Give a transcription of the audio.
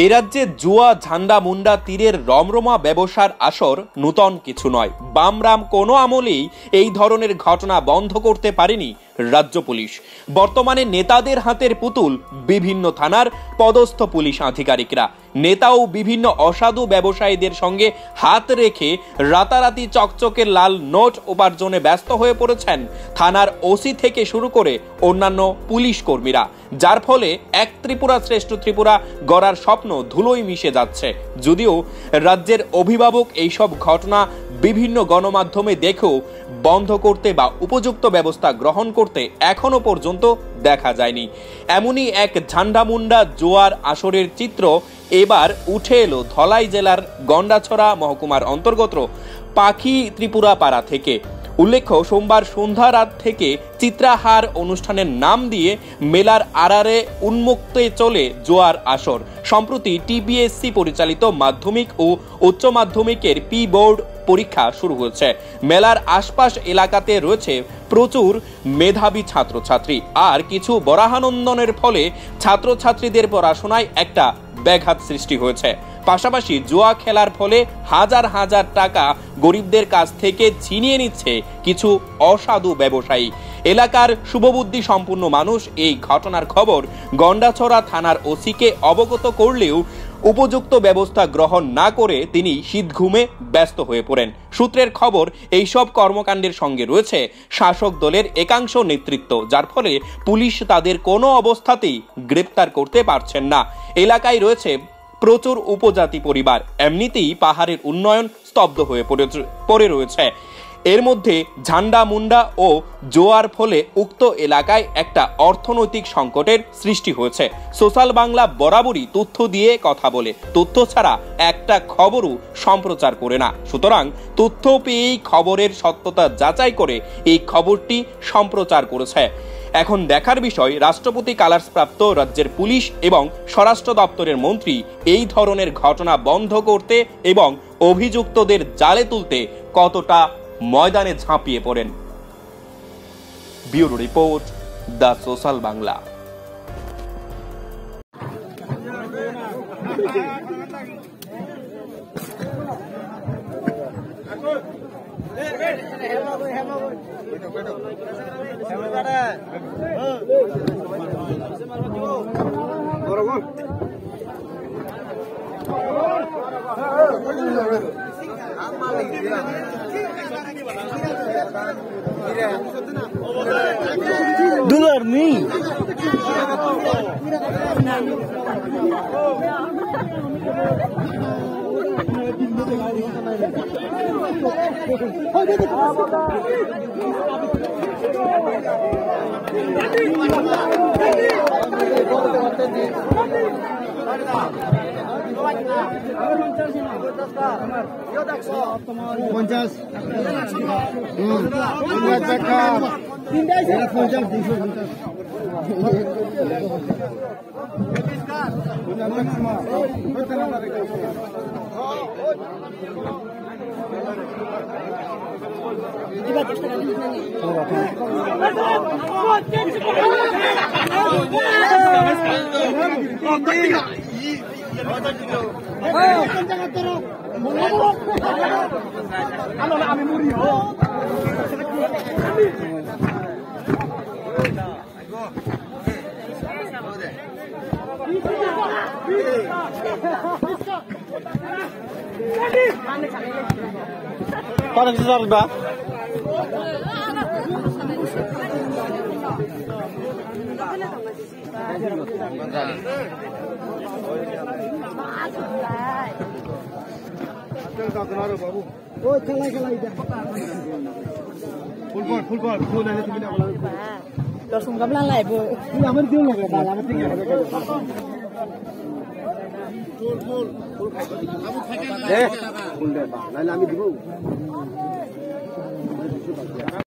এ রাজ্যে জুয়া ঝান্ডা মুন্ডা তীরের রমরমা ব্যবসার আসর নূতন কিছু নয়। বামরাম কোনো আমলেই এই ধরনের ঘটনা বন্ধ করতে পারেনি রাজ্য পুলিশ। বর্তমানে নেতাদের হাতের পুতুল বিভিন্ন থানার পদস্থ পুলিশ আধিকারিকরা। নেতাও বিভিন্ন অসাধু ব্যবসায়ীদের সঙ্গে হাত রেখে রাতারাতি চকচকে লাল নোট উপার্জনে ব্যস্ত হয়ে পড়েছেন থানার ওসি থেকে শুরু করে অন্যান্য পুলিশ কর্মীরা, যার ফলে এক ত্রিপুরা শ্রেষ্ঠ ত্রিপুরা গড়ার স্বপ্ন ধুলোয় মিশে যাচ্ছে। যদিও রাজ্যের অভিভাবক এইসব ঘটনা বিভিন্ন গণমাধ্যমে দেখেও বন্ধ করতে বা উপযুক্ত ব্যবস্থা গ্রহণ করতে এখনো পর্যন্ত দেখা যায়নি। এমনই এক ঝান্ডামুন্ডা জোয়ার আসরের চিত্র এবার উঠে এলো ধলাই জেলার গন্ডাছড়া মহকুমার অন্তর্গত পাখি ত্রিপুরা পাড়া থেকে। উল্লেখ্য, সোমবার সন্ধ্যা রাত থেকে চিত্রাহার অনুষ্ঠানের নাম দিয়ে মেলার আড়ারে উন্মুক্ত চলে জোয়ার আসর। সম্প্রতি টিবিএসসি পরিচালিত মাধ্যমিক ও উচ্চ মাধ্যমিকের পি বোর্ড পরীক্ষা শুরু হয়েছে। মেলার আশপাশ এলাকাতে রয়েছে প্রচুর মেধাবী ছাত্রছাত্রী, আর কিছু বরাহানন্দনের ফলে ছাত্রছাত্রীদের পড়াশোনায় একটা ব্যাঘাত সৃষ্টি হয়েছে। পাশাপাশি জুয়া খেলার ফলে হাজার হাজার টাকা গরিবদের কাছ থেকে ছিনিয়ে নিচ্ছে কিছু অসাধু ব্যবসায়ী। এলাকার শুভবুদ্ধি সম্পন্ন মানুষ এই ঘটনার খবর গন্ডাছড়া থানার ওসিকে অবগত করলেও উপযুক্ত ব্যবস্থা গ্রহণ না করে তিনি শীতঘুমে ব্যস্ত হয়ে পড়েন। সূত্রের খবর, এইসব কর্মকাণ্ডের সঙ্গে রয়েছে শাসক দলের একাংশ নেতৃত্ব, যার ফলে পুলিশ তাদের কোনো অবস্থাতেই গ্রেপ্তার করতে পারছেন না। এলাকায় রয়েছে প্রচুর উপজাতি পরিবার, এমনিতেই পাহাড়ের উন্নয়ন স্তব্ধ হয়ে পড়ে রয়েছে। এর মধ্যে ঝান্ডা মুন্ডা ও জোয়ার ফলে উক্ত এলাকায় একটা অর্থনৈতিক সংকটের সৃষ্টি হয়েছে। সোশ্যাল বাংলা বরাবরই তথ্য দিয়ে কথা বলে, তথ্য ছাড়া একটা খবরও সম্প্রচার করে না। সুতরাং তথ্য পেয়েই খবরের সত্যতা যাচাই করে এই খবরটি সম্প্রচার করেছে। এখন দেখার বিষয়, রাষ্ট্রপতি কালার্স প্রাপ্ত রাজ্যের পুলিশ এবং স্বরাষ্ট্র দপ্তরের মন্ত্রী এই ধরনের ঘটনা বন্ধ করতে এবং অভিযুক্তদের জালে তুলতে কতটা ময়দানে ঝাঁপিয়ে পড়েন। Bureau report, the social Bangla. $2 नहीं Para que se salva. Langsung gak melalai, Bu. Ini aman dia enggak ada, aman tinggal. Full. Kamu pakai. Full deh, Pak. Lain kami dulu.